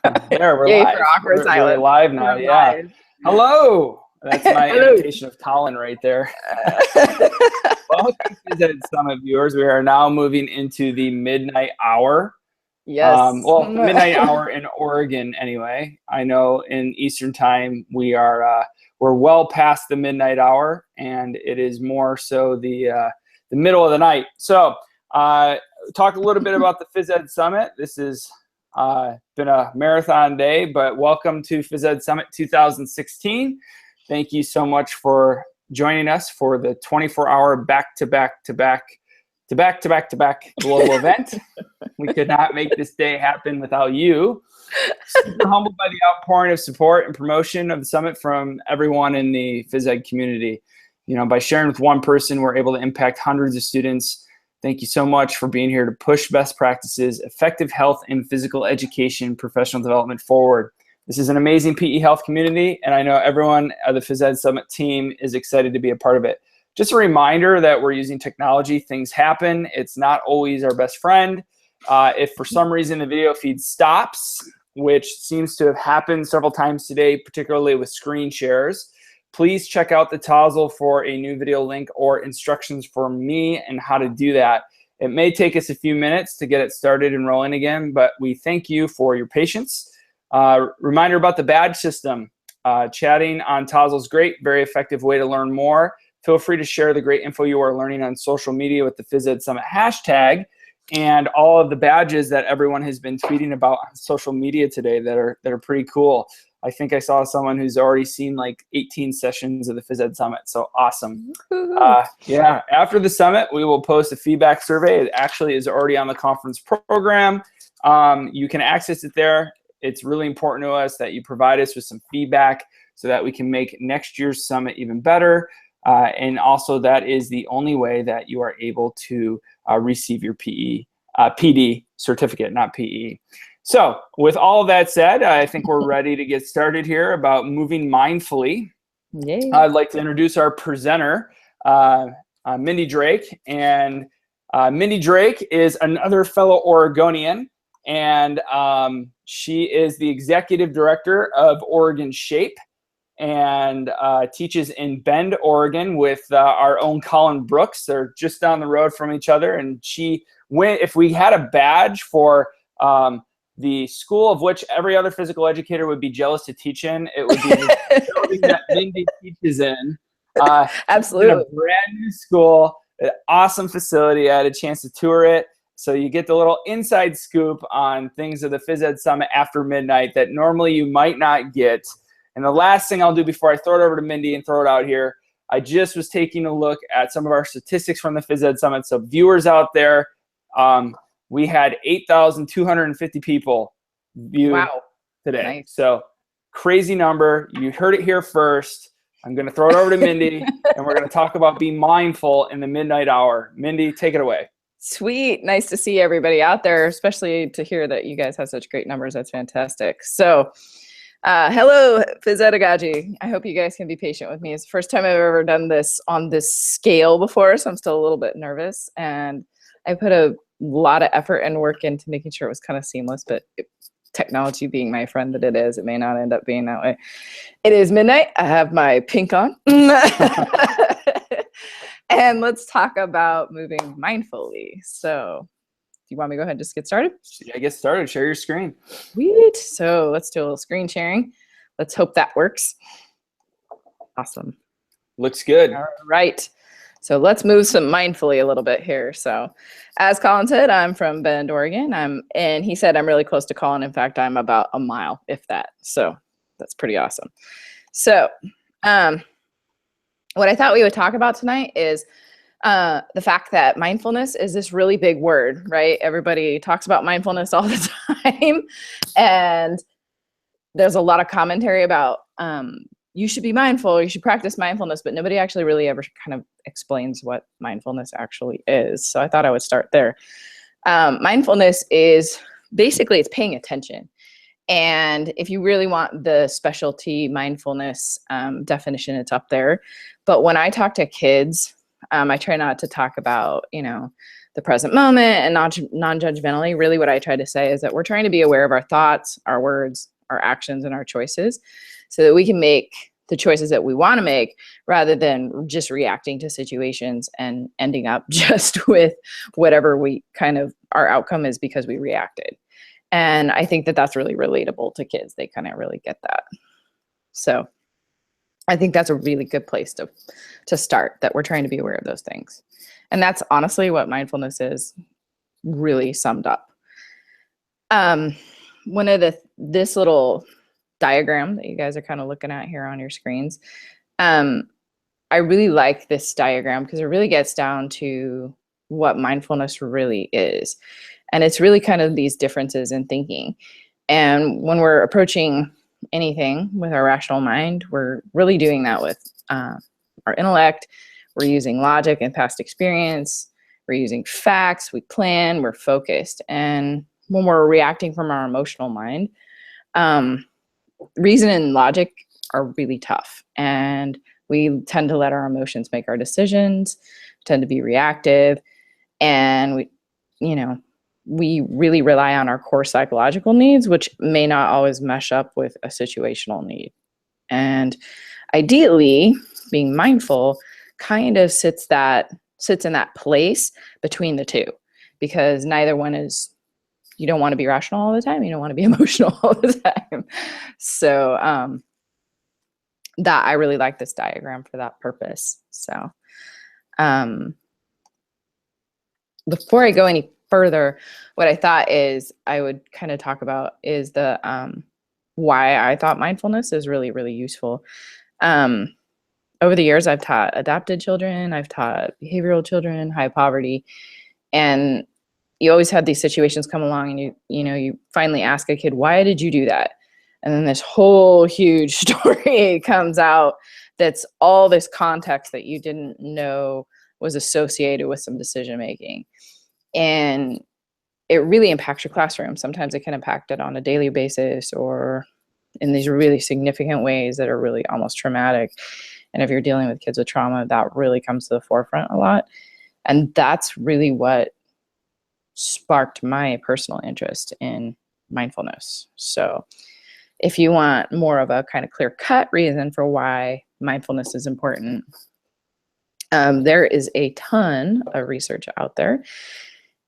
There, we're Yay live. for awkward We're really silence. live now. We're Yeah. live. Hello. That's my Hello. imitation of Colin right there. Welcome to the Summit viewers. We are now moving into the midnight hour. Yes. Well, the midnight hour in Oregon, anyway. I know in Eastern time we're well past the midnight hour, and it is more so the middle of the night. So, talk a little bit about the Phys Ed Summit. This has been a marathon day, but welcome to Phys Ed Summit 2016. Thank you so much for joining us for the 24-hour back-to-back global event. We could not make this day happen without you. Super humbled by the outpouring of support and promotion of the summit from everyone in the phys ed community. You know, by sharing with one person, we're able to impact hundreds of students. Thank you so much for being here to push best practices, effective health and physical education, professional development forward. This is an amazing PE health community, and I know everyone at the Phys Ed Summit team is excited to be a part of it. Just a reminder that we're using technology. Things happen. It's not always our best friend. If for some reason the video feed stops, which seems to have happened several times today, particularly with screen shares, please check out the Tozzle for a new video link or instructions for me and how to do that. It may take us a few minutes to get it started and rolling again, but we thank you for your patience. Reminder about the badge system. Chatting on Tozzle is great, very effective way to learn more. Feel free to share the great info you are learning on social media with the Phys Ed Summit hashtag and all of the badges that everyone has been tweeting about on social media today that are pretty cool. I think I saw someone who's already seen like 18 sessions of the Phys Ed Summit, so awesome. Yeah, after the summit, we will post a feedback survey. It actually is already on the conference program. You can access it there. It's really important to us that you provide us with some feedback so that we can make next year's summit even better. And also that is the only way that you are able to receive your PD certificate, not PE. So with all of that said, I think we're ready to get started here about moving mindfully. Yay. I'd like to introduce our presenter, Mindy Drake. And Mindy Drake is another fellow Oregonian. And she is the executive director of Oregon Shape and teaches in Bend, Oregon with our own Colin Brooks. They're just down the road from each other. And she went, if we had a badge for the school of which every other physical educator would be jealous to teach in, it would be the building that Mindy teaches in. Absolutely. In a brand new school, an awesome facility. I had a chance to tour it. So you get the little inside scoop on things of the Phys Ed Summit after midnight that normally you might not get. And the last thing I'll do before I throw it over to Mindy and throw it out here, I just was taking a look at some of our statistics from the Phys Ed Summit. So viewers out there, we had 8,250 people view today. Nice. So crazy number. You heard it here first. I'm going to throw it over to Mindy, and we're going to talk about being mindful in the midnight hour. Mindy, take it away. Sweet. Nice to see everybody out there, especially to hear that you guys have such great numbers. That's fantastic. So hello, Phys Edagogy. I hope you guys can be patient with me. It's the first time I've ever done this on this scale before, so I'm still a little bit nervous. And I put a lot of effort and work into making sure it was kind of seamless, but technology being my friend that it is, it may not end up being that way. It is midnight. I have my pink on. And let's talk about moving mindfully. So do you want me to go ahead and just get started? Yeah, get started. Share your screen. Sweet. So let's do a little screen sharing. Let's hope that works. Awesome. Looks good. All right. So let's move some mindfully a little bit here. So as Colin said, I'm from Bend, Oregon. And he said I'm really close to Colin. In fact, I'm about a mile, if that. So that's pretty awesome. So what I thought we would talk about tonight is the fact that mindfulness is this really big word, right? Everybody talks about mindfulness all the time. And there's a lot of commentary about you should be mindful, you should practice mindfulness, but nobody actually really ever kind of explains what mindfulness actually is. So I thought I would start there. Mindfulness is basically, it's paying attention. And if you really want the specialty mindfulness definition, it's up there. But when I talk to kids, I try not to talk about, you know, the present moment and non-judgmentally. Really what I try to say is that we're trying to be aware of our thoughts, our words, our actions, and our choices so that we can make the choices that we want to make rather than just reacting to situations and ending up just with whatever we kind of our outcome is because we reacted. And I think that that's really relatable to kids. They kind of really get that. So I think that's a really good place to start, that we're trying to be aware of those things. And that's honestly what mindfulness is really summed up. One of this little diagram that you guys are kind of looking at here on your screens, I really like this diagram because it really gets down to what mindfulness really is. And it's really kind of these differences in thinking. And when we're approaching anything with our rational mind, we're really doing that with our intellect. We're using logic and past experience. We're using facts. We plan. We're focused. And when we're reacting from our emotional mind, reason and logic are really tough. And we tend to let our emotions make our decisions, tend to be reactive. And we really rely on our core psychological needs, which may not always mesh up with a situational need. And ideally, being mindful kind of sits in that place between the two, because neither one is, you don't want to be rational all the time. You don't want to be emotional all the time. So that I really like this diagram for that purpose. So before I go any further, what I thought is I would kind of talk about is the why I thought mindfulness is really, really useful. Over the years, I've taught adopted children, I've taught behavioral children, high poverty, and you always have these situations come along and you finally ask a kid, why did you do that? And then this whole huge story comes out that's all this context that you didn't know was associated with some decision making. And it really impacts your classroom. Sometimes it can impact it on a daily basis or in these really significant ways that are really almost traumatic. And if you're dealing with kids with trauma, that really comes to the forefront a lot. And that's really what sparked my personal interest in mindfulness. So if you want more of a kind of clear-cut reason for why mindfulness is important, there is a ton of research out there.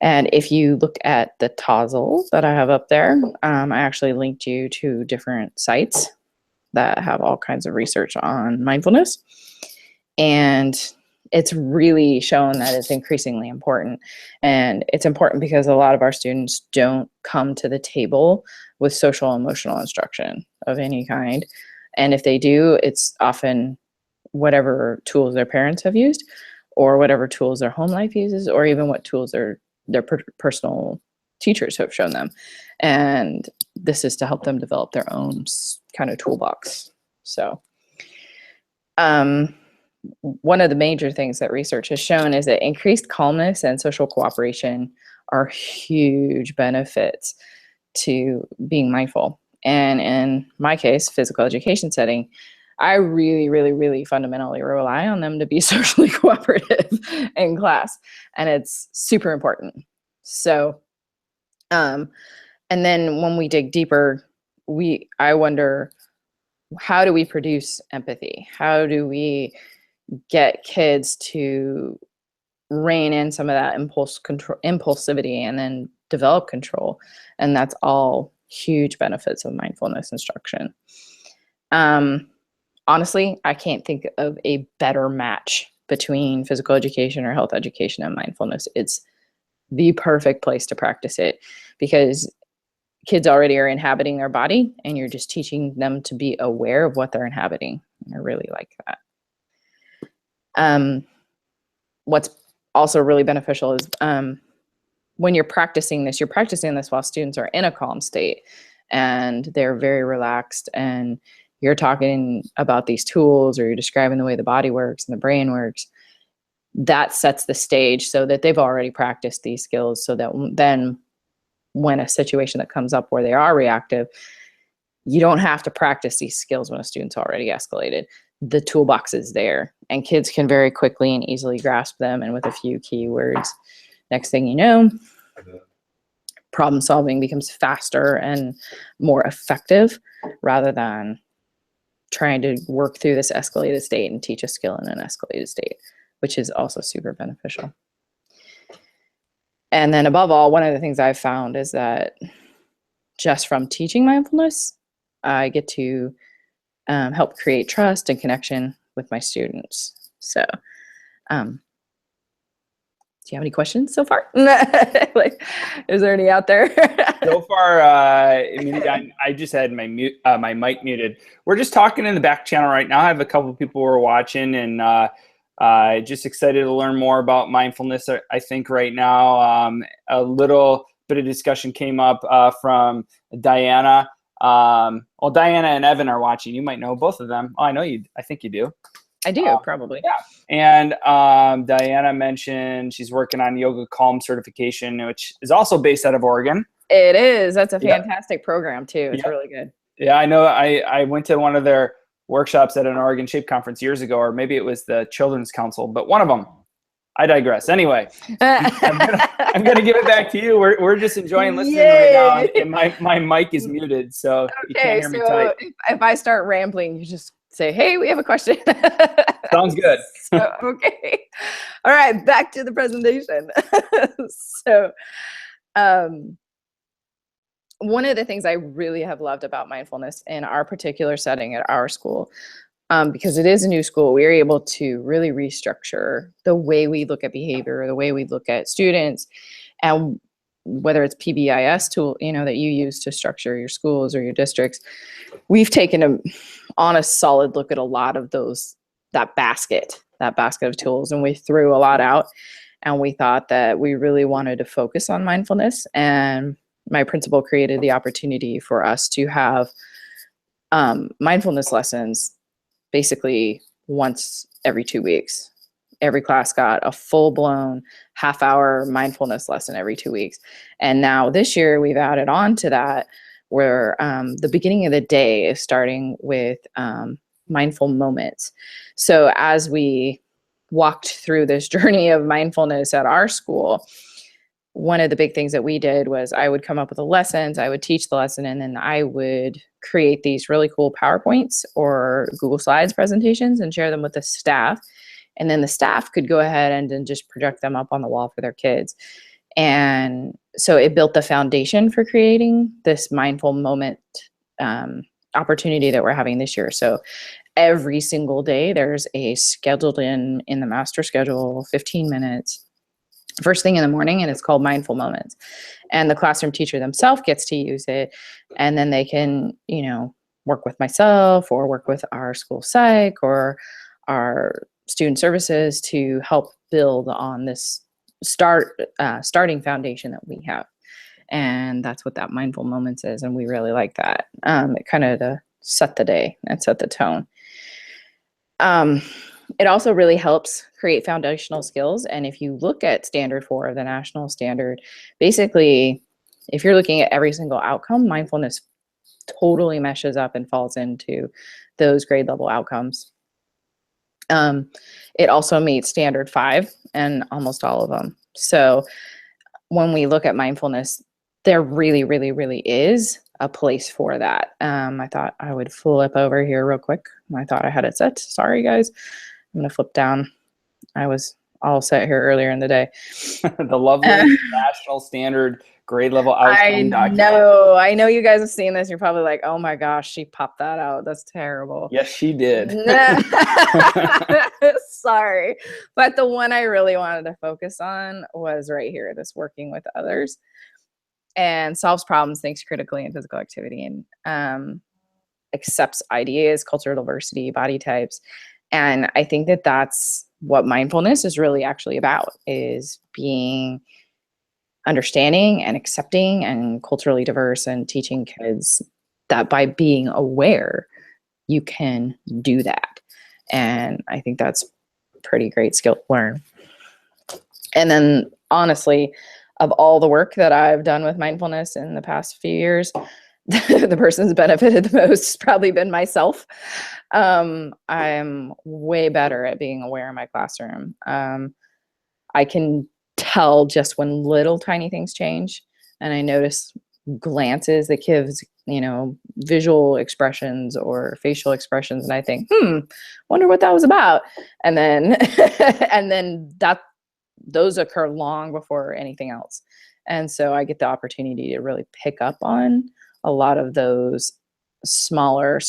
And if you look at the TOZL that I have up there, I actually linked you to different sites that have all kinds of research on mindfulness. And it's really shown that it's increasingly important. And it's important because a lot of our students don't come to the table with social emotional instruction of any kind. And if they do, it's often whatever tools their parents have used, or whatever tools their home life uses, or even what tools their personal teachers have shown them. And this is to help them develop their own kind of toolbox. So one of the major things that research has shown is that increased calmness and social cooperation are huge benefits to being mindful. And in my case, physical education setting, I really, really, really fundamentally rely on them to be socially cooperative in class. And it's super important. So, and then when we dig deeper, I wonder, how do we produce empathy? How do we get kids to rein in some of that impulsivity and then develop control? And that's all huge benefits of mindfulness instruction. Honestly, I can't think of a better match between physical education or health education and mindfulness. It's the perfect place to practice it because kids already are inhabiting their body and you're just teaching them to be aware of what they're inhabiting. I really like that. What's also really beneficial is when you're practicing this while students are in a calm state and they're very relaxed, and you're talking about these tools or you're describing the way the body works and the brain works. That sets the stage so that they've already practiced these skills, so that then when a situation that comes up where they are reactive, you don't have to practice these skills when a student's already escalated. The toolbox is there and kids can very quickly and easily grasp them, and with a few keywords Next thing you know, problem solving becomes faster and more effective rather than trying to work through this escalated state and teach a skill in an escalated state, which is also super beneficial. And then above all, one of the things I've found is that just from teaching mindfulness, I get to help create trust and connection with my students. So, do you have any questions so far? Like, is there any out there? So far, I just had my mic muted. We're just talking in the back channel right now. I have a couple of people who are watching, and just excited to learn more about mindfulness. I think right now, a little bit of discussion came up from Diana. Well, Diana and Evan are watching. You might know both of them. Oh, I know you. I think you do. I do, probably. Yeah. And Diana mentioned she's working on Yoga Calm certification, which is also based out of Oregon. It is. That's a fantastic program, too. It's really good. Yeah, I know. I went to one of their workshops at an Oregon Shape Conference years ago, or maybe it was the Children's Council, but one of them. I digress. Anyway, I'm gonna give it back to you. We're just enjoying listening right now, and my mic is muted, so you can't hear me tight. If I start rambling, you just say, "Hey, we have a question." Sounds good. Okay. All right, back to the presentation. So, one of the things I really have loved about mindfulness in our particular setting at our school, because it is a new school, we are able to really restructure the way we look at behavior, the way we look at students, and whether it's PBIS tool, that you use to structure your schools or your districts. We've taken on a solid look at a lot of that basket of tools, and we threw a lot out, and we thought that we really wanted to focus on mindfulness. And my principal created the opportunity for us to have mindfulness lessons basically once every 2 weeks. Every class got a full-blown half-hour mindfulness lesson every 2 weeks. And now this year we've added on to that, where the beginning of the day is starting with mindful moments. So as we walked through this journey of mindfulness at our school, one of the big things that we did was I would come up with the lessons, I would teach the lesson, and then I would create these really cool PowerPoints or Google Slides presentations and share them with the staff. And then the staff could go ahead and then just project them up on the wall for their kids. And so it built the foundation for creating this mindful moment opportunity that we're having this year. So every single day there's a scheduled in the master schedule, 15 minutes, first thing in the morning, and it's called Mindful Moments. And the classroom teacher themselves gets to use it, and then they can, work with myself or work with our school psych or our student services to help build on this starting foundation that we have. And that's what that Mindful Moments is, and we really like that. It kind of set the day and set the tone. It also really helps create foundational skills. And if you look at standard 4, the national standard, basically, if you're looking at every single outcome, mindfulness totally meshes up and falls into those grade level outcomes. It also meets standard 5 and almost all of them. So when we look at mindfulness, there really, really, really is a place for that. I thought I would flip over here real quick. I thought I had it set. Sorry, guys. I'm going to flip down. I was all set here earlier in the day. The lovely national standard grade level outcome document. I know you guys have seen this. You're probably like, oh my gosh, she popped that out. That's terrible. Yes, she did. Sorry. But the one I really wanted to focus on was right here, this working with others and solves problems, thinks critically, and physical activity, and accepts ideas, cultural diversity, body types. And I think that that's what mindfulness is really actually about, is being understanding and accepting and culturally diverse, and teaching kids that by being aware, you can do that. And I think that's a pretty great skill to learn. And then honestly, of all the work that I've done with mindfulness in the past few years, the person who's benefited the most has probably been myself. I'm way better at being aware in my classroom. I can tell just when little tiny things change. And I notice glances, the kids, visual expressions or facial expressions. And I think, wonder what that was about. And then, and then those occur long before anything else. And so I get the opportunity to really pick up on a lot of those smaller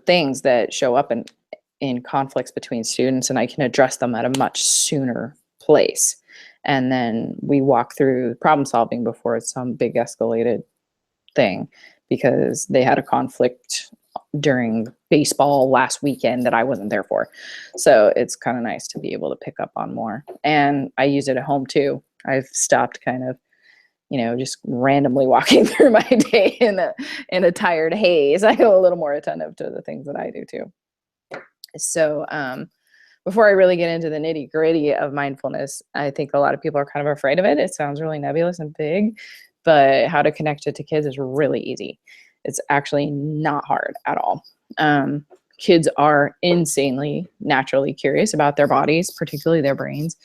things that show up in conflicts between students, and I can address them at a much sooner place. And then we walk through problem solving before it's some big escalated thing, because they had a conflict during baseball last weekend that I wasn't there for. So it's kind of nice to be able to pick up on more. And I use it at home too. I've stopped kind of, just randomly walking through my day in a tired haze. I go a little more attentive to the things that I do too. So before I really get into the nitty gritty of mindfulness, I think a lot of people are kind of afraid of it. It sounds really nebulous and big, but how to connect it to kids is really easy. It's actually not hard at all. Kids are insanely naturally curious about their bodies, particularly their brains.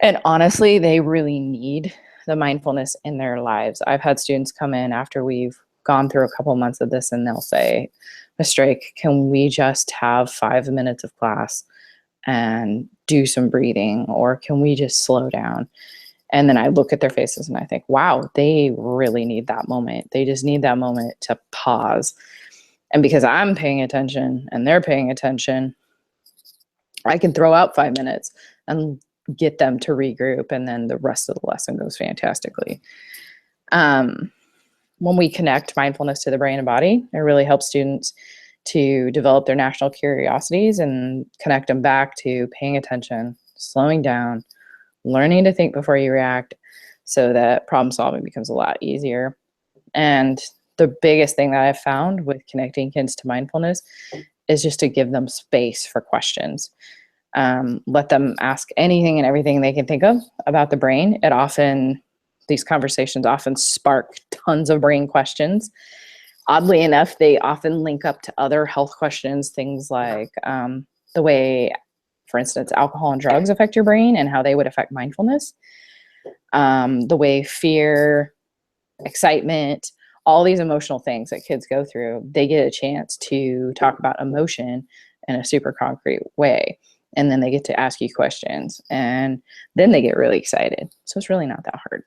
And honestly, they really need the mindfulness in their lives. I've had students come in after we've gone through a couple months of this, and they'll say, Ms. Drake, can we just have 5 minutes of class and do some breathing, or can we just slow down? And then I look at their faces and I think, wow, they really need that moment. They just need that moment to pause. And because I'm paying attention and they're paying attention, I can throw out 5 minutes and get them to regroup, and then the rest of the lesson goes fantastically. When we connect mindfulness to the brain and body, it really helps students to develop their national curiosities and connect them back to paying attention, slowing down, learning to think before you react, so that problem solving becomes a lot easier. And the biggest thing that I've found with connecting kids to mindfulness is just to give them space for questions. Let them ask anything and everything they can think of about the brain. These conversations often spark tons of brain questions. Oddly enough, they often link up to other health questions, things like the way, for instance, alcohol and drugs affect your brain and how they would affect mindfulness. The way fear, excitement, all these emotional things that kids go through, they get a chance to talk about emotion in a super concrete way. And then they get to ask you questions, and then they get really excited. So it's really not that hard.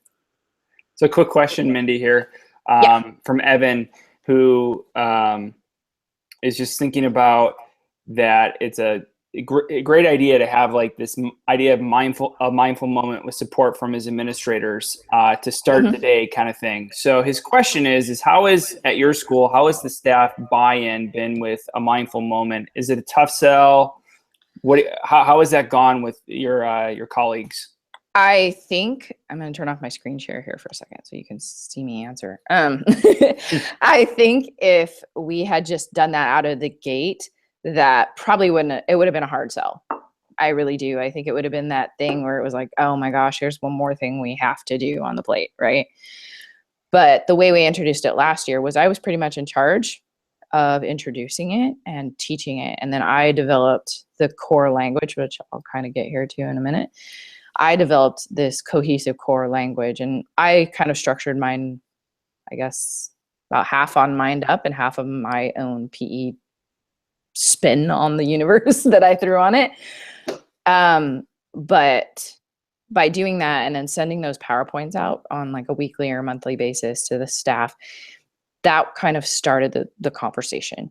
So a quick question, Mindy, here from Evan, who is just thinking about that it's a great idea to have like this idea of a mindful moment with support from his administrators to start the day kind of thing. So his question is how is at your school, how has the staff buy-in been with a mindful moment? Is it a tough sell? How has that gone with your colleagues? I think I'm going to turn off my screen share here for a second so you can see me answer. I think if we had just done that out of the gate, that probably would have been a hard sell. I really do. I think it would have been that thing where it was like, oh my gosh, here's one more thing we have to do on the plate, right? But the way we introduced it last year was I was pretty much in charge of introducing it and teaching it. And then I developed the core language, which I'll kind of get here to in a minute. I developed this cohesive core language, and I kind of structured mine, I guess, about half on Mind Up and half of my own PE spin on the universe that I threw on it. But by doing that and then sending those PowerPoints out on like a weekly or monthly basis to the staff, that kind of started the conversation.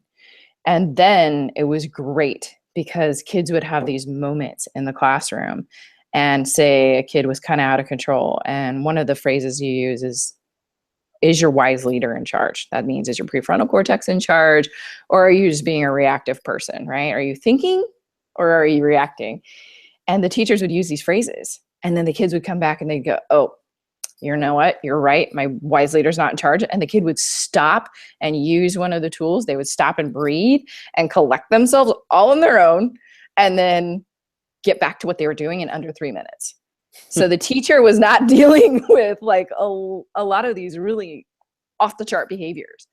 And then it was great because kids would have these moments in the classroom, and say a kid was kind of out of control. And one of the phrases you use is your wise leader in charge? That means, is your prefrontal cortex in charge, or are you just being a reactive person, right? Are you thinking or are you reacting? And the teachers would use these phrases, and then the kids would come back and they'd go, oh, you know what? You're right. My wise leader's not in charge. And the kid would stop and use one of the tools. They would stop and breathe and collect themselves all on their own, and then get back to what they were doing in under 3 minutes. So the teacher was not dealing with like a lot of these really off the chart behaviors,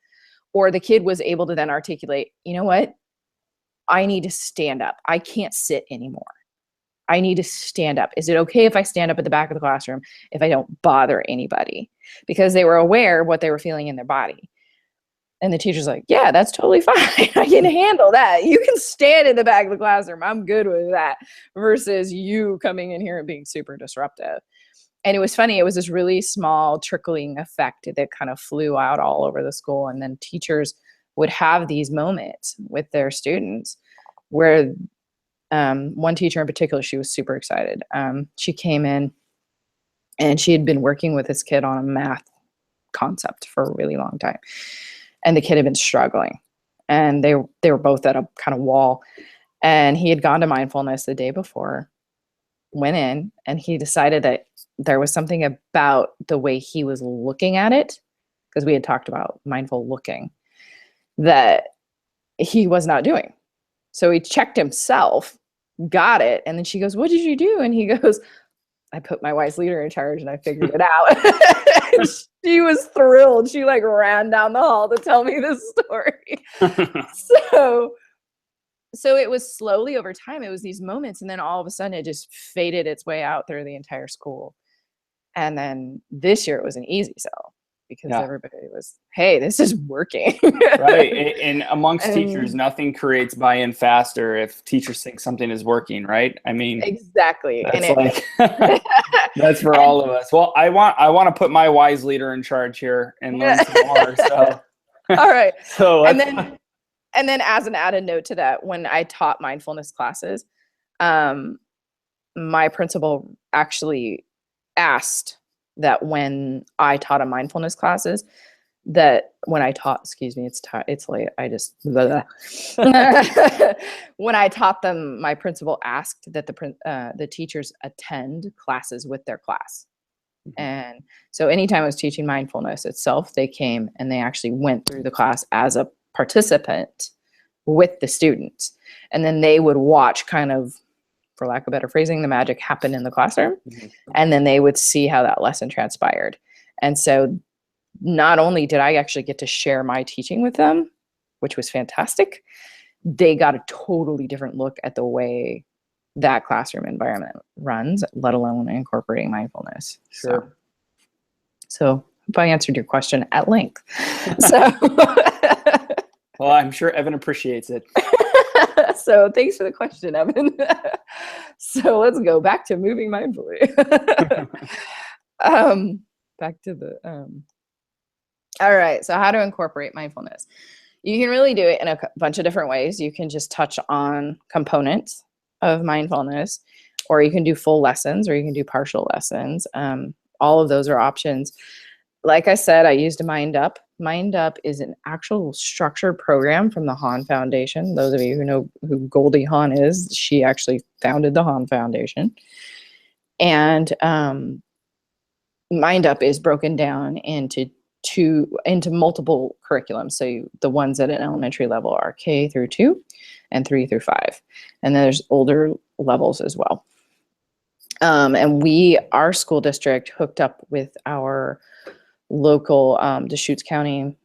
or the kid was able to then articulate, you know what? I need to stand up. I can't sit anymore. I need to stand up. Is it okay if I stand up at the back of the classroom if I don't bother anybody? Because they were aware of what they were feeling in their body. And the teacher's like, yeah, that's totally fine. I can handle that. You can stand in the back of the classroom. I'm good with that. Versus you coming in here and being super disruptive. And it was funny. It was this really small trickling effect that kind of flew out all over the school. And then teachers would have these moments with their students where one teacher in particular, she was super excited. She came in and she had been working with this kid on a math concept for a really long time. And the kid had been struggling, and they were both at a kind of wall, and he had gone to mindfulness the day before, went in, and he decided that there was something about the way he was looking at it, because we had talked about mindful looking, that he was not doing. So he checked himself, got it, and then she goes, what did you do? And he goes, I put my wise leader in charge and I figured it out. She was thrilled. She like ran down the hall to tell me this story. So it was slowly over time. It was these moments, and then all of a sudden it just faded its way out through the entire school. And then this year it was an easy sell because everybody was, hey, this is working. Right. And amongst teachers, nothing creates buy-in faster if teachers think something is working, right? I mean, exactly. That's that's for all of us. Well, I want to put my wise leader in charge here and learn some more. So all right. So and then as an added note to that, when I taught mindfulness classes, my principal actually asked that when I taught a mindfulness classes, that when I taught, excuse me, it's late. I just, when I taught them, my principal asked that the teachers attend classes with their class. Mm-hmm. And so anytime I was teaching mindfulness itself, they came and they actually went through the class as a participant with the students. And then they would watch kind of, for lack of better phrasing, the magic happen in the classroom. Mm-hmm. And then they would see how that lesson transpired. And so not only did I actually get to share my teaching with them, which was fantastic, they got a totally different look at the way that classroom environment runs, let alone incorporating mindfulness. Sure. So hope I answered your question at length. So, well, I'm sure Evan appreciates it. So thanks for the question, Evan. So let's go back to moving mindfully. Back to the, all right. So how to incorporate mindfulness. You can really do it in a bunch of different ways. You can just touch on components of mindfulness, or you can do full lessons, or you can do partial lessons. All of those are options. Like I said, I used Mind Up. Mind Up is an actual structured program from the Hahn Foundation. Those of you who know who Goldie Hawn is, she actually founded the Hahn Foundation. And Mind Up is broken down into multiple curriculums. So the ones at an elementary level are K through 2 and 3 through 5. And then there's older levels as well. And our school district hooked up with our local Deschutes County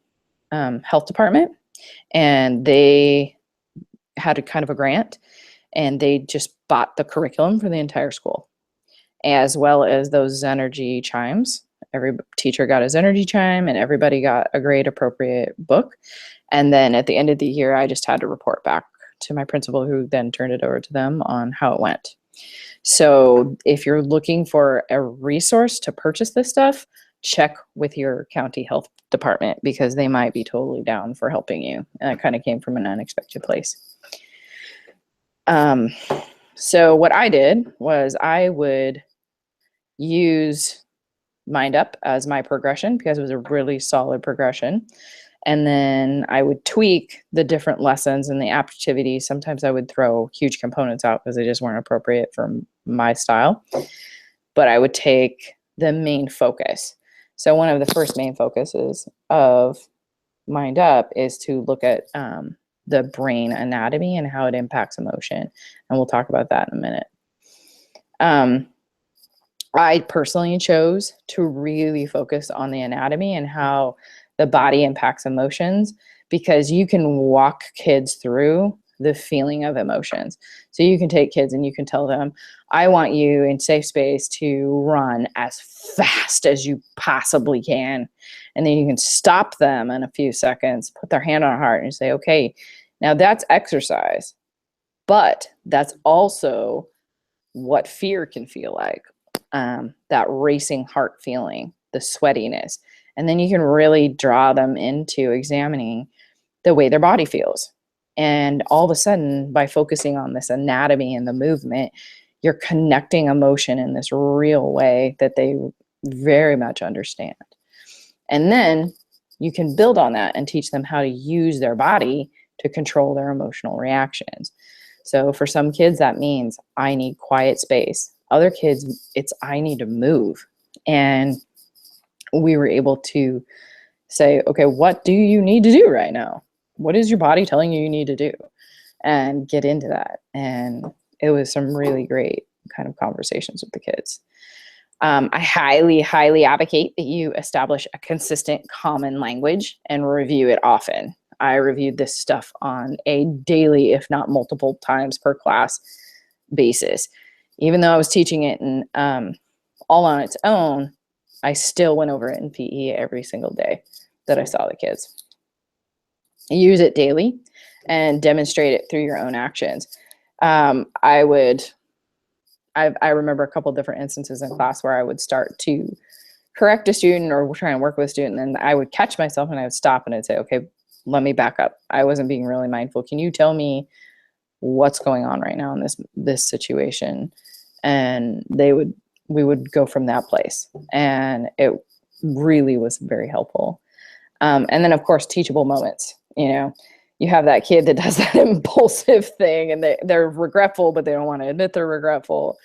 health department, and they had a kind of a grant, and they just bought the curriculum for the entire school, as well as those Zenergy chimes. Every teacher got a Zenergy chime, and everybody got a grade appropriate book. And then at the end of the year, I just had to report back to my principal, who then turned it over to them on how it went. So if you're looking for a resource to purchase this stuff, check with your county health department, because they might be totally down for helping you. And it kind of came from an unexpected place. So what I did was I would use Mind Up as my progression, because it was a really solid progression. And then I would tweak the different lessons and the activities. Sometimes I would throw huge components out because they just weren't appropriate for my style. But I would take the main focus. So one of the first main focuses of Mind Up is to look at the brain anatomy and how it impacts emotion. And we'll talk about that in a minute. I personally chose to really focus on the anatomy and how the body impacts emotions, because you can walk kids through the feeling of emotions. So you can take kids and you can tell them, I want you in safe space to run as fast as you possibly can. And then you can stop them in a few seconds, put their hand on their heart and say, okay, now that's exercise, but that's also what fear can feel like, that racing heart feeling, the sweatiness. And then you can really draw them into examining the way their body feels. And all of a sudden, by focusing on this anatomy and the movement, you're connecting emotion in this real way that they very much understand. And then you can build on that and teach them how to use their body to control their emotional reactions. So for some kids, that means I need quiet space. Other kids, it's I need to move. And we were able to say, okay, what do you need to do right now? What is your body telling you need to do? And get into that. And it was some really great kind of conversations with the kids. I highly, highly advocate that you establish a consistent common language and review it often. I reviewed this stuff on a daily, if not multiple times per class basis. Even though I was teaching it in, all on its own, I still went over it in PE every single day that I saw the kids. Use it daily and demonstrate it through your own actions. I remember a couple different instances in class where I would start to correct a student or try and work with a student, and I would catch myself and I would stop and I'd say, okay, let me back up. I wasn't being really mindful. Can you tell me what's going on right now in this situation? And we would go from that place. And it really was very helpful. And then of course, teachable moments, you have that kid that does that impulsive thing and they're regretful, but they don't want to admit they're regretful.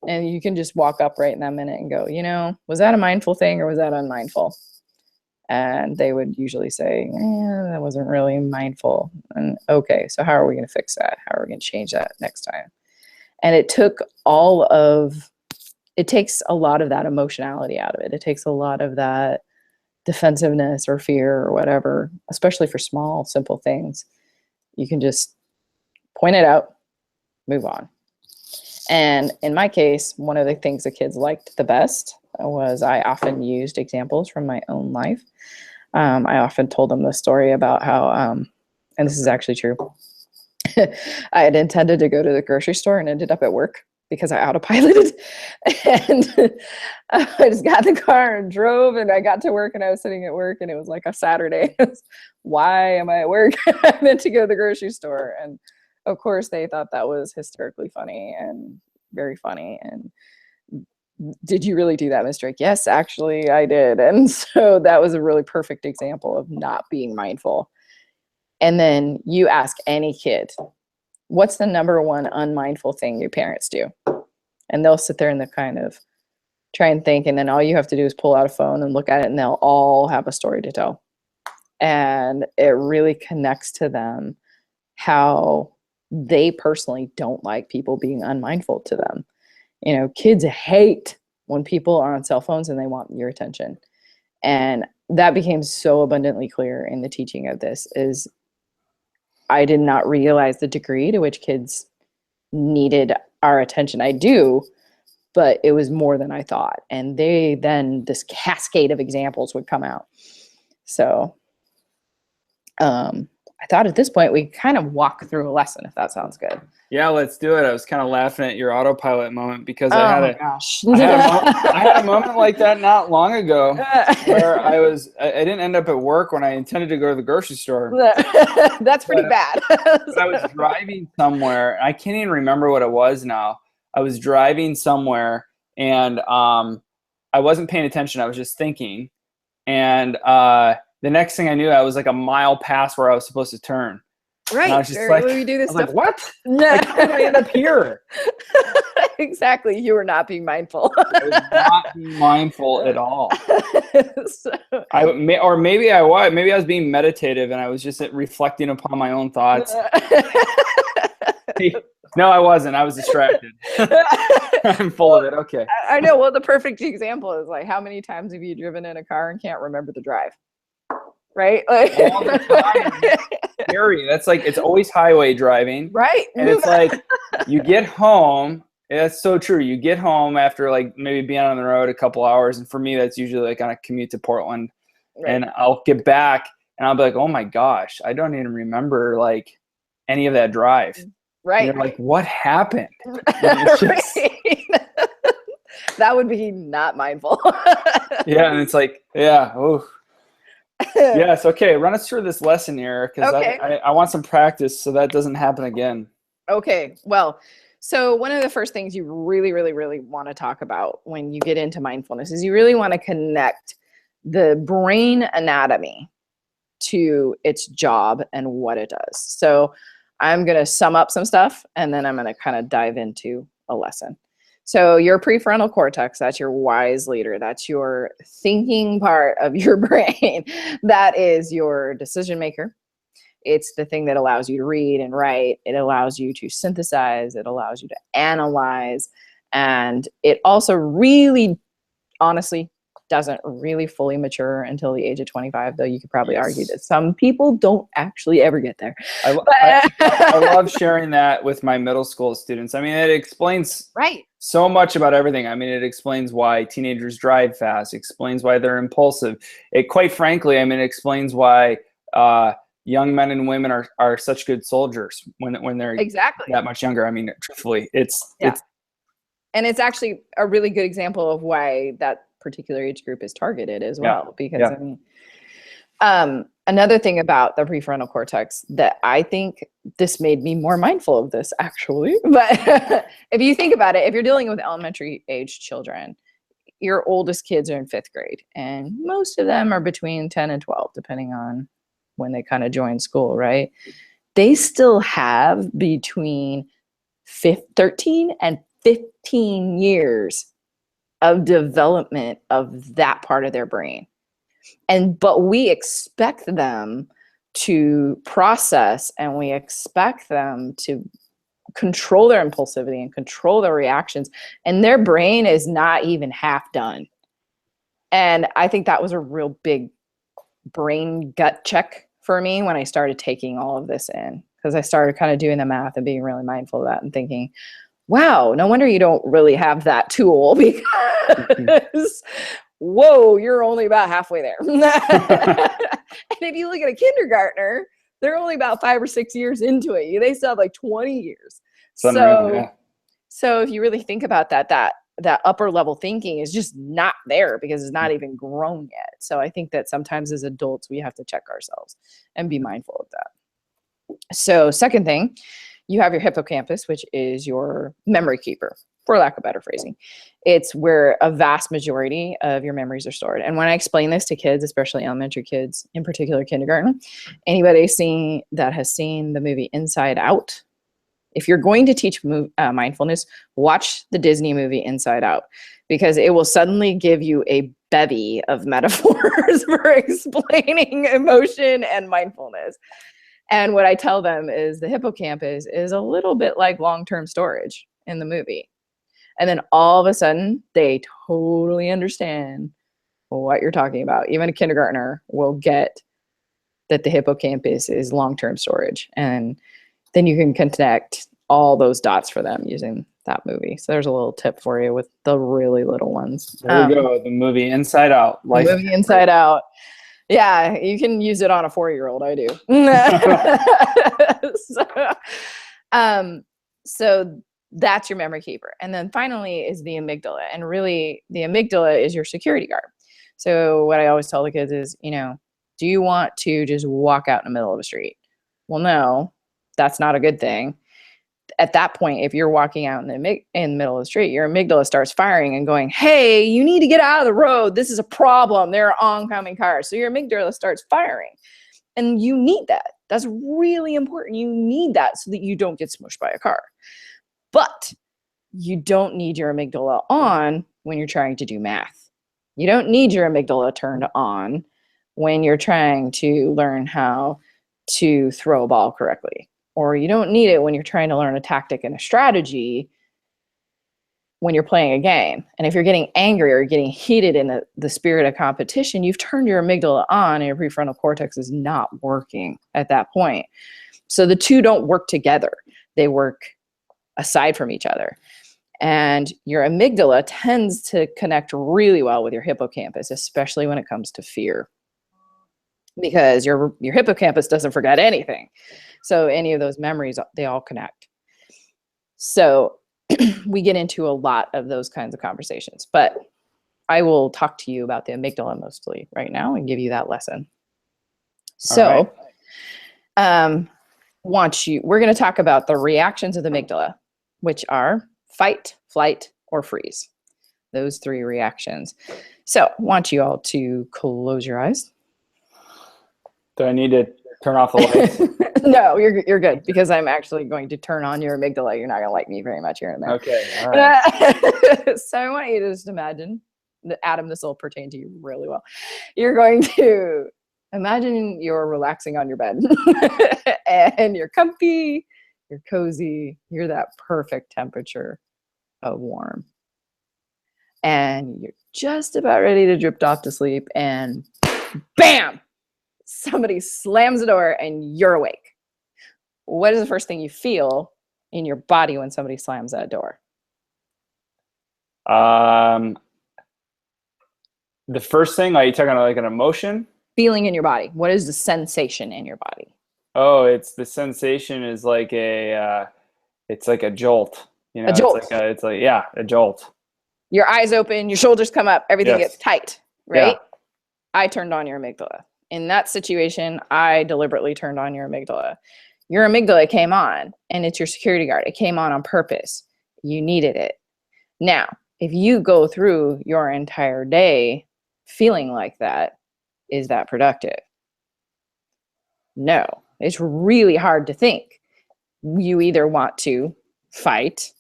And you can just walk up right in that minute and go, was that a mindful thing or was that unmindful? And they would usually say, that wasn't really mindful. And okay, so how are we going to fix that? How are we going to change that next time? And it takes a lot of that emotionality out of it. It takes a lot of that defensiveness or fear or whatever, especially for small, simple things. You can just point it out, move on. And in my case, one of the things the kids liked the best was I often used examples from my own life. I often told them the story about how, and this is actually true, I had intended to go to the grocery store and ended up at work because I autopiloted. And I just got in the car and drove, and I got to work, and I was sitting at work, and it was like a Saturday. Why am I at work? I meant to go to the grocery store. And of course, they thought that was hysterically funny and very funny. And did you really do that, Miss Drake? Yes, actually, I did. And so that was a really perfect example of not being mindful. And then you ask any kid, what's the number one unmindful thing your parents do? And they'll sit there and they'll kind of try and think. And then all you have to do is pull out a phone and look at it, and they'll all have a story to tell. And it really connects to them how they personally don't like people being unmindful to them. Kids hate when people are on cell phones and they want your attention. And that became so abundantly clear in the teaching of this is I did not realize the degree to which kids needed our attention. I do, but it was more than I thought. And then this cascade of examples would come out. So I thought at this point we kind of walk through a lesson, if that sounds good. Yeah, let's do it. I was kind of laughing at your autopilot moment because I had a moment like that not long ago where I didn't end up at work when I intended to go to the grocery store. That's pretty bad. I was driving somewhere. I can't even remember what it was now. I was driving somewhere and I wasn't paying attention. I was just thinking. And the next thing I knew, I was like a mile past where I was supposed to turn. Right. And I was just like, we do this stuff. Like, what? Like, how did I end up here? Exactly. You were not being mindful. I was not being mindful at all. So. Maybe I was. Maybe I was being meditative and I was just reflecting upon my own thoughts. No, I wasn't. I was distracted. I'm full of it. Okay. I know. Well, the perfect example is like, how many times have you driven in a car and can't remember the drive? Right? Like, all the time. It's scary. That's like, it's always highway driving. Right. And it's like, you get home, That's so true. You get home after like maybe being on the road a couple hours. And for me, that's usually like on a commute to Portland. Right. And I'll get back and I'll be like, oh my gosh, I don't even remember like any of that drive. Right. And you're like, what happened? It's just, that would be not mindful. yeah. And it's like, yeah. Oh, yes. Okay. Run us through this lesson here. Cause Okay. I want some practice so that doesn't happen again. Okay. Well, so one of the first things you really, really, really want to talk about when you get into mindfulness is you really want to connect the brain anatomy to its job and what it does. So I'm going to sum up some stuff and then I'm going to kind of dive into a lesson. So your prefrontal cortex, that's your wise leader. That's your thinking part of your brain. That is your decision maker. It's the thing that allows you to read and write. It allows you to synthesize. It allows you to analyze. And it also really, honestly, doesn't really fully mature until the age of 25, though you could probably argue that some people don't actually ever get there. I love sharing that with my middle school students. I mean, it explains so much about everything. I mean, it explains why teenagers drive fast, explains why they're impulsive. It, quite frankly, I mean, it explains why young men and women are such good soldiers when they're that much younger. I mean, truthfully, it's and it's actually a really good example of why that particular age group is targeted as well. Because I mean, another thing about the prefrontal cortex that I think this made me more mindful of this actually, but if you think about it, if you're dealing with elementary age children, your oldest kids are in 5th grade and most of them are between 10 and 12, depending on when they kind of join school, right? They still have between 13 and 15 years of development of that part of their brain. But we expect them to process and we expect them to control their impulsivity and control their reactions. And their brain is not even half done. And I think that was a real big brain gut check for me when I started taking all of this in, because I started kind of doing the math and being really mindful of that and thinking, wow, no wonder you don't really have that tool, because whoa, you're only about halfway there. And if you look at a kindergartner, they're only about 5 or 6 years into it. They still have like 20 years. So if you really think about that upper level thinking is just not there because it's not even grown yet. So I think that sometimes as adults, we have to check ourselves and be mindful of that. So second thing, you have your hippocampus, which is your memory keeper, for lack of better phrasing. It's where a vast majority of your memories are stored. And when I explain this to kids, especially elementary kids, in particular kindergarten, anybody that has seen the movie Inside Out, if you're going to teach mindfulness, watch the Disney movie Inside Out, because it will suddenly give you a bevy of metaphors for explaining emotion and mindfulness. And what I tell them is the hippocampus is a little bit like long-term storage in the movie. And then all of a sudden, they totally understand what you're talking about. Even a kindergartner will get that the hippocampus is long-term storage. And then you can connect all those dots for them using that movie. So there's a little tip for you with the really little ones. There we go. The movie Inside Out. The movie Inside Out. Yeah, you can use it on a 4-year-old. I do. So that's your memory keeper. And then finally is the amygdala. And really, the amygdala is your security guard. So what I always tell the kids is, do you want to just walk out in the middle of the street? Well, no, that's not a good thing. At that point, if you're walking out in the middle of the street, your amygdala starts firing and going, hey, you need to get out of the road. This is a problem. There are oncoming cars. So your amygdala starts firing. And you need that. That's really important. You need that so that you don't get smushed by a car. But you don't need your amygdala on when you're trying to do math. You don't need your amygdala turned on when you're trying to learn how to throw a ball correctly. Or you don't need it when you're trying to learn a tactic and a strategy when you're playing a game. And if you're getting angry or getting heated in the spirit of competition, you've turned your amygdala on and your prefrontal cortex is not working at that point. So the two don't work together. They work aside from each other. And your amygdala tends to connect really well with your hippocampus, especially when it comes to fear, because your hippocampus doesn't forget anything. So any of those memories, they all connect. So we get into a lot of those kinds of conversations, but I will talk to you about the amygdala mostly right now and give you that lesson. So we're going to talk about the reactions of the amygdala, which are fight, flight, or freeze. Those three reactions. So I want you all to close your eyes. Do I need to turn off the lights? No, you're good, because I'm actually going to turn on your amygdala. You're not going to like me very much here in a minute. Okay, all right. So I want you to just imagine, Adam, this will pertain to you really well. You're going to imagine you're relaxing on your bed and you're comfy, you're cozy, you're that perfect temperature of warm. And you're just about ready to drift off to sleep, and bam! Somebody slams the door and you're awake. What is the first thing you feel in your body when somebody slams that door? The first thing, are you talking about like an emotion? Feeling in your body. What is the sensation in your body? Oh, it's the sensation is like it's like a jolt. You know, A jolt. It's like a jolt. Your eyes open, your shoulders come up, everything gets tight, right? Yeah. I turned on your amygdala. In that situation, I deliberately turned on your amygdala. Your amygdala came on, and it's your security guard. It came on purpose. You needed it. Now, if you go through your entire day feeling like that, is that productive? No. It's really hard to think. You either want to fight,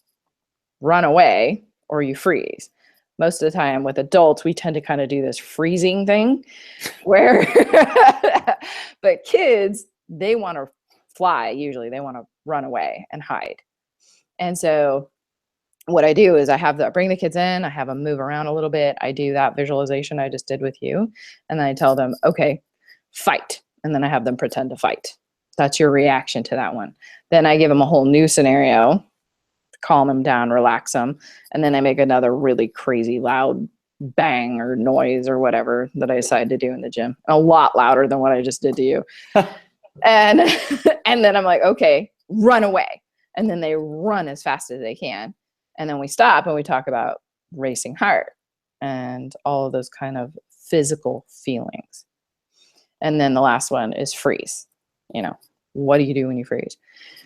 run away, or you freeze. Most of the time with adults, we tend to kind of do this freezing thing where, but kids, they want to fly. Usually they want to run away and hide. And so what I do is bring the kids in, I have them move around a little bit. I do that visualization I just did with you. And then I tell them, okay, fight. And then I have them pretend to fight. That's your reaction to that one. Then I give them a whole new scenario, calm them down, relax them. And then I make another really crazy loud bang or noise or whatever that I decide to do in the gym. A lot louder than what I just did to you. and then I'm like, okay, run away. And then they run as fast as they can. And then we stop and we talk about racing heart and all of those kind of physical feelings. And then the last one is freeze. You know, what do you do when you freeze?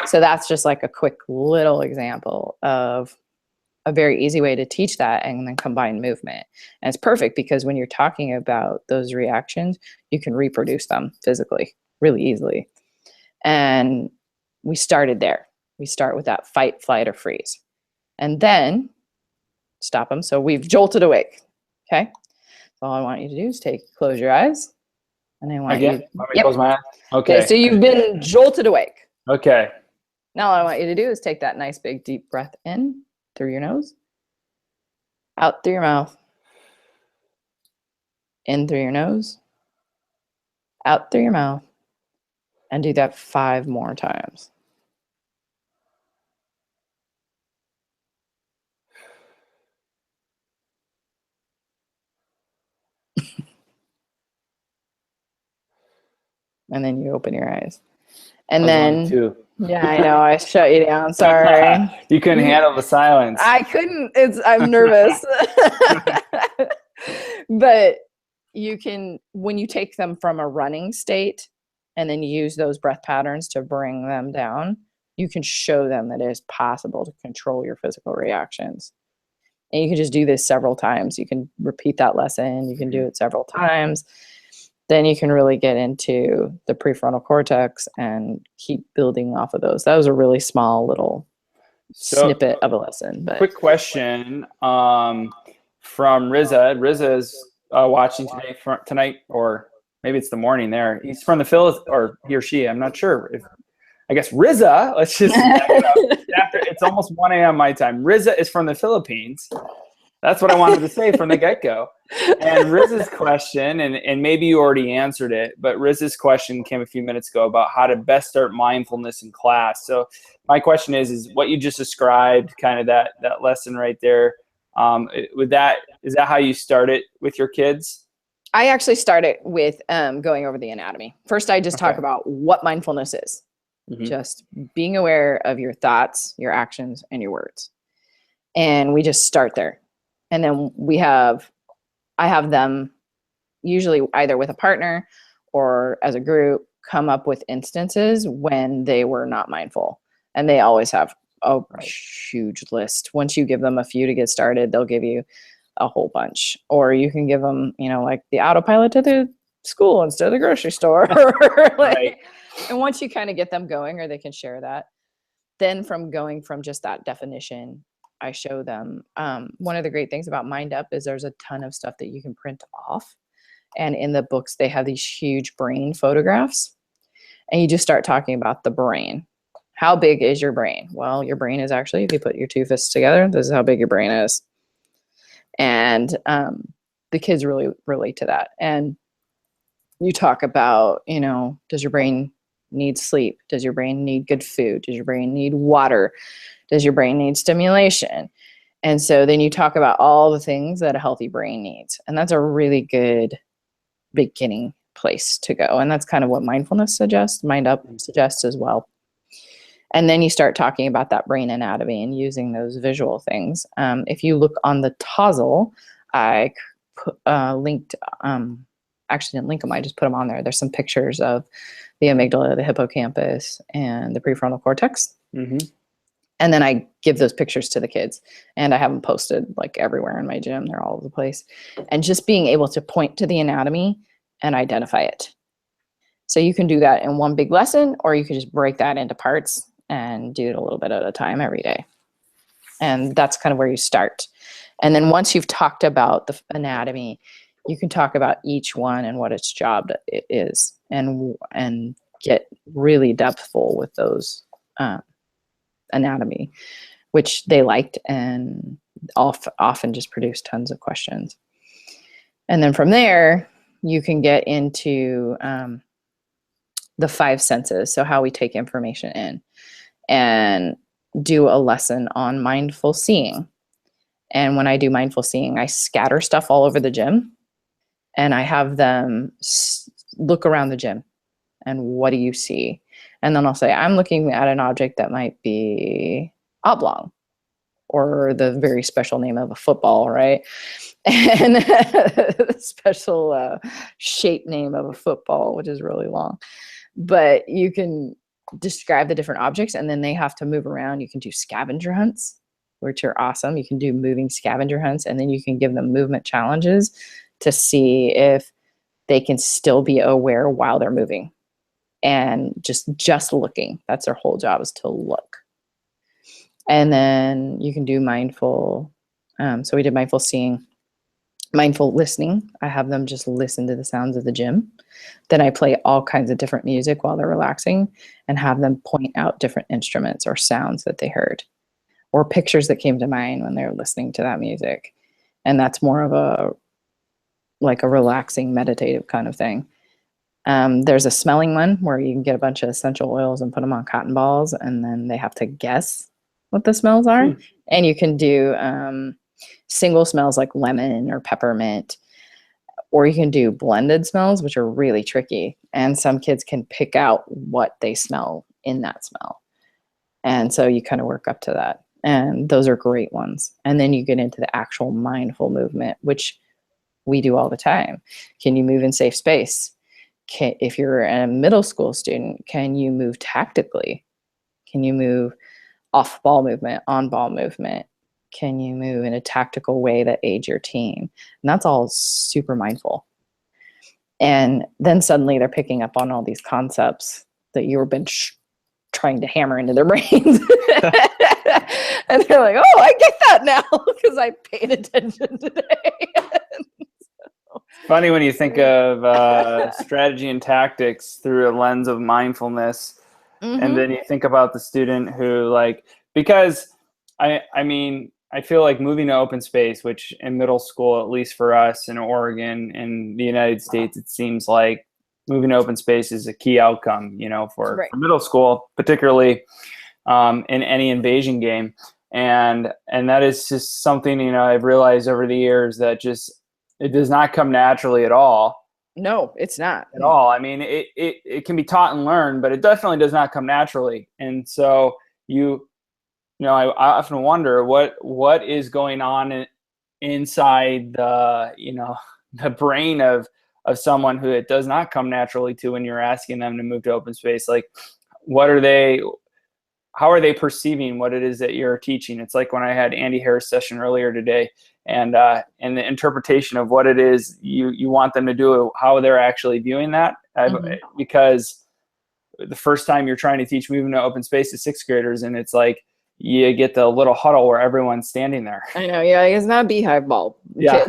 So that's just like a quick little example of a very easy way to teach that and then combine movement. And it's perfect because when you're talking about those reactions, you can reproduce them physically really easily. And we started there. We start with that fight, flight, or freeze. And then stop them. So we've jolted awake. Okay. So all I want you to do is close your eyes. And I want you to close my eyes. Okay. So you've been jolted awake. Okay. Now all I want you to do is take that nice big deep breath in through your nose, out through your mouth, in through your nose, out through your mouth, and do that 5 more times. And then you open your eyes. And then, yeah, I know, I shut you down. Sorry. You couldn't handle the silence. I couldn't. I'm nervous. But you can, when you take them from a running state and then use those breath patterns to bring them down, you can show them that it is possible to control your physical reactions. And you can just do this several times. You can repeat that lesson. You can do it several times. Then you can really get into the prefrontal cortex and keep building off of those. That was a really small little snippet of a lesson. But quick question from Riza. Riza is watching tonight, or maybe it's the morning there. He's from the Philippines, or he or she. I'm not sure. I guess Riza. Let's just after it's almost 1 a.m. my time. Riza is from the Philippines, That's what I wanted to say from the get-go. And Riz's question, and maybe you already answered it, but Riz's question came a few minutes ago about how to best start mindfulness in class. So my question is what you just described, kind of that lesson right there, is that how you start it with your kids? I actually started with going over the anatomy. First, I just talk about what mindfulness is. Mm-hmm. Just being aware of your thoughts, your actions, and your words. And we just start there. And then I have them usually either with a partner or as a group come up with instances when they were not mindful. And they always have a huge list. Once you give them a few to get started, they'll give you a whole bunch. Or you can give them, like the autopilot to the school instead of the grocery store. Right. And once you kind of get them going, or they can share that, then from going from just that definition, I show them. One of the great things about Mind Up is there's a ton of stuff that you can print off. And in the books, they have these huge brain photographs. And you just start talking about the brain. How big is your brain? Well, your brain is actually, if you put your two fists together, this is how big your brain is. And the kids really relate to that. And you talk about, does your brain need sleep? Does your brain need good food? Does your brain need water? Does your brain need stimulation? And so then you talk about all the things that a healthy brain needs. And that's a really good beginning place to go. And that's kind of what mindfulness suggests, Mind Up suggests as well. And then you start talking about that brain anatomy and using those visual things. If you look on the Tozzle, I linked, actually didn't link them, I just put them on there. There's some pictures of the amygdala, the hippocampus, and the prefrontal cortex. Mm-hmm. And then I give those pictures to the kids, and I have them posted like everywhere in my gym. They're all over the place. And just being able to point to the anatomy and identify it. So you can do that in one big lesson, or you can just break that into parts and do it a little bit at a time every day. And that's kind of where you start. And then once you've talked about the anatomy, you can talk about each one and what its job it is, and get really depthful with those anatomy, which they liked, and often just produce tons of questions. And then from there, you can get into the five senses, so how we take information in, and do a lesson on mindful seeing. And when I do mindful seeing, I scatter stuff all over the gym, and I have them look around the gym, and what do you see? And then I'll say, I'm looking at an object that might be oblong, or the very special name of a football, right? And the special shape name of a football, which is really long. But you can describe the different objects, and then they have to move around. You can do scavenger hunts, which are awesome. You can do moving scavenger hunts, and then you can give them movement challenges to see if they can still be aware while they're moving. And just looking. That's their whole job, is to look. And then you can do mindful. So we did mindful seeing, mindful listening. I have them just listen to the sounds of the gym. Then I play all kinds of different music while they're relaxing, and have them point out different instruments or sounds that they heard, or pictures that came to mind when they were listening to that music. And that's more of a relaxing, meditative kind of thing. There's a smelling one where you can get a bunch of essential oils and put them on cotton balls, and then they have to guess what the smells are. And you can do single smells like lemon or peppermint, or you can do blended smells, which are really tricky. And some kids can pick out what they smell in that smell. And so you kind of work up to that. And those are great ones. And then you get into the actual mindful movement, which we do all the time. Can you move in safe space? If you're a middle school student, can you move tactically? Can you move off ball movement, on ball movement? Can you move in a tactical way that aids your team? And that's all super mindful. And then suddenly they're picking up on all these concepts that you've been trying to hammer into their brains. And they're like, oh, I get that now because I paid attention today. Funny when you think of strategy and tactics through a lens of mindfulness. Mm-hmm. And then you think about the student who, because I mean, I feel like moving to open space, which in middle school, at least for us in Oregon, in the United States, it seems like moving to open space is a key outcome, you know, for middle school, particularly in any invasion game. And that is just something, you know, I've realized over the years that just, it does not come naturally at all. No, it's not at all. I mean, it can be taught and learned, but it definitely does not come naturally. And so I often wonder what is going on inside the, you know, the brain of someone who it does not come naturally to when you're asking them to move to open space. Like, how are they perceiving what it is that you're teaching? It's like when I had Andy Harris session earlier today, and the interpretation of what it is you want them to do, how they're actually viewing that. Because the first time you're trying to teach moving to open space to sixth graders, and it's like you get the little huddle where everyone's standing there. I know, yeah, it's not a beehive ball. Yeah.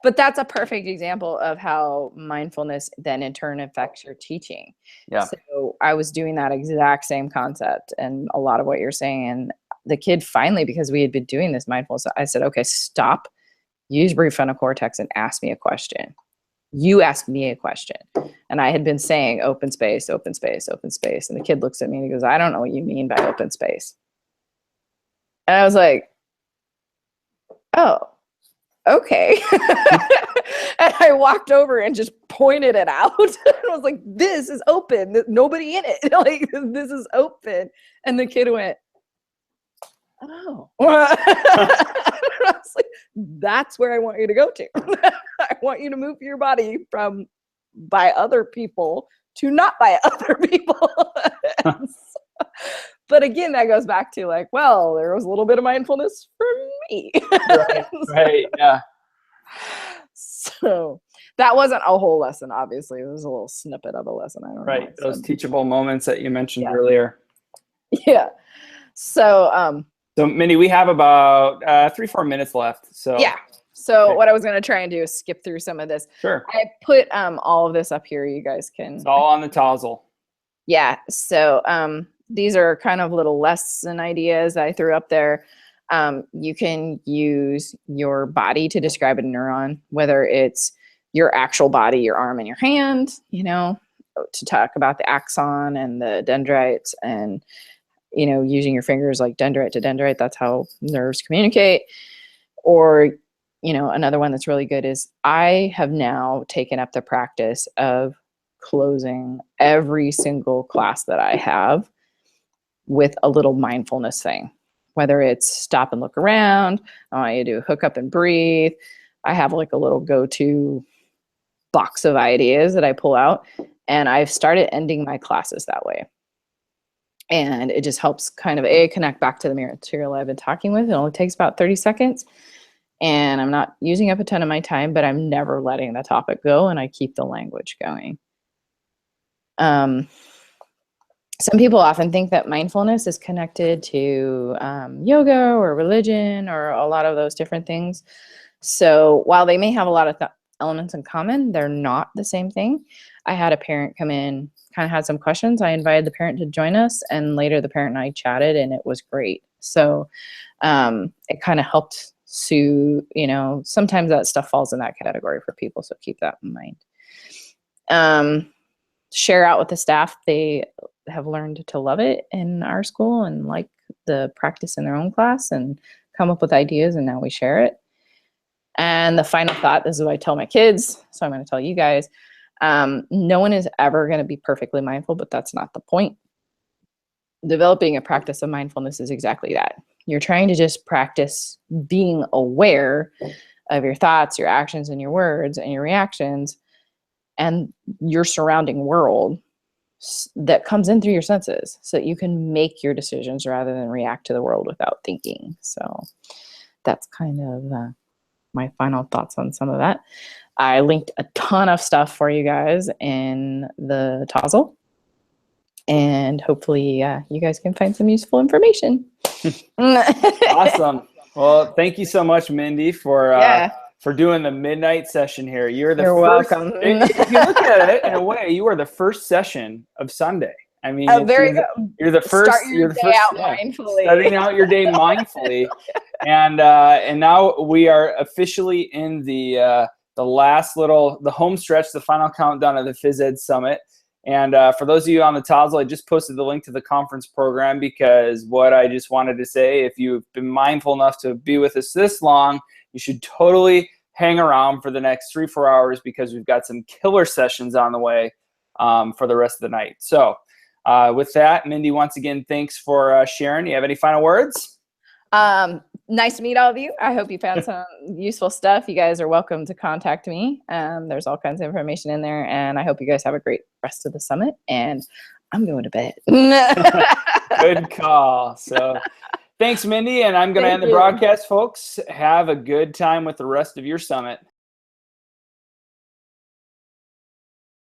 But that's a perfect example of how mindfulness then in turn affects your teaching. Yeah. So I was doing that exact same concept and a lot of what you're saying. And the kid finally, because we had been doing this mindfulness, I said, okay, stop, use prefrontal cortex and ask me a question. You ask me a question. And I had been saying open space, open space, open space. And the kid looks at me and he goes, I don't know what you mean by open space. And I was like, oh, okay. And I walked over and just pointed it out. And I was like, this is open. There's nobody in it. Like, this is open. And the kid went, oh. I was like, that's where I want you to go to. I want you to move your body from by other people to not by other people. But again, that goes back to like, well, there was a little bit of mindfulness for me. Right, yeah. So that wasn't a whole lesson, obviously. It was a little snippet of a lesson. I don't know. Right, those teachable moments that you mentioned earlier. Yeah. So Mindy, we have about 3-4 minutes left. So yeah. So what I was going to try and do is skip through some of this. Sure. I put all of this up here. You guys can. It's all on the Tozzle. Yeah. So these are kind of little lesson ideas I threw up there. You can use your body to describe a neuron, whether it's your actual body, your arm and your hand, you know, to talk about the axon and the dendrites and, you know, using your fingers like dendrite to dendrite. That's how nerves communicate. Or, you know, another one that's really good is I have now taken up the practice of closing every single class that I have with a little mindfulness thing, whether it's stop and look around. I want you to do hook up and breathe. I have like a little go-to box of ideas that I pull out, and I've started ending my classes that way. And it just helps kind of connect back to the material I've been talking with. It only takes about 30 seconds. And I'm not using up a ton of my time, but I'm never letting the topic go, and I keep the language going. Some people often think that mindfulness is connected to yoga or religion or a lot of those different things. So while they may have a lot of elements in common, they're not the same thing. I had a parent come in, kind of had some questions. I invited the parent to join us, and later the parent and I chatted, and it was great. So it kind of helped soothe, you know, sometimes that stuff falls in that category for people. So keep that in mind. Share out with the staff. They have learned to love it in our school and like the practice in their own class and come up with ideas, and now we share it. And the final thought, this is what I tell my kids, so I'm going to tell you guys, no one is ever going to be perfectly mindful, but that's not the point. Developing a practice of mindfulness is exactly that. You're trying to just practice being aware of your thoughts, your actions, and your words and your reactions and your surrounding world that comes in through your senses, so that you can make your decisions rather than react to the world without thinking. So that's kind of my final thoughts on some of that. I linked a ton of stuff for you guys in the Tozzle, and hopefully you guys can find some useful information. Awesome. Well, thank you so much, Mindy, for doing the midnight session here. You're first, welcome. If you look at it in a way, you are the first session of Sunday. I mean, Very you're the first. Start your day out mindfully. Starting out your day mindfully, and now we are officially in the last the home stretch, the final countdown of the Phys Ed Summit. And for those of you on the Tozzle, I just posted the link to the conference program, because what I just wanted to say, if you've been mindful enough to be with us this long, you should totally hang around for the next 3-4 hours, because we've got some killer sessions on the way for the rest of the night. So with that, Mindy, once again, thanks for sharing. You have any final words? Nice to meet all of you. I hope you found some useful stuff. You guys are welcome to contact me. There's all kinds of information in there, and I hope you guys have a great rest of the summit, and I'm going to bed. Good call. So thanks, Mindy, and I'm going to end the broadcast, folks. Have a good time with the rest of your summit.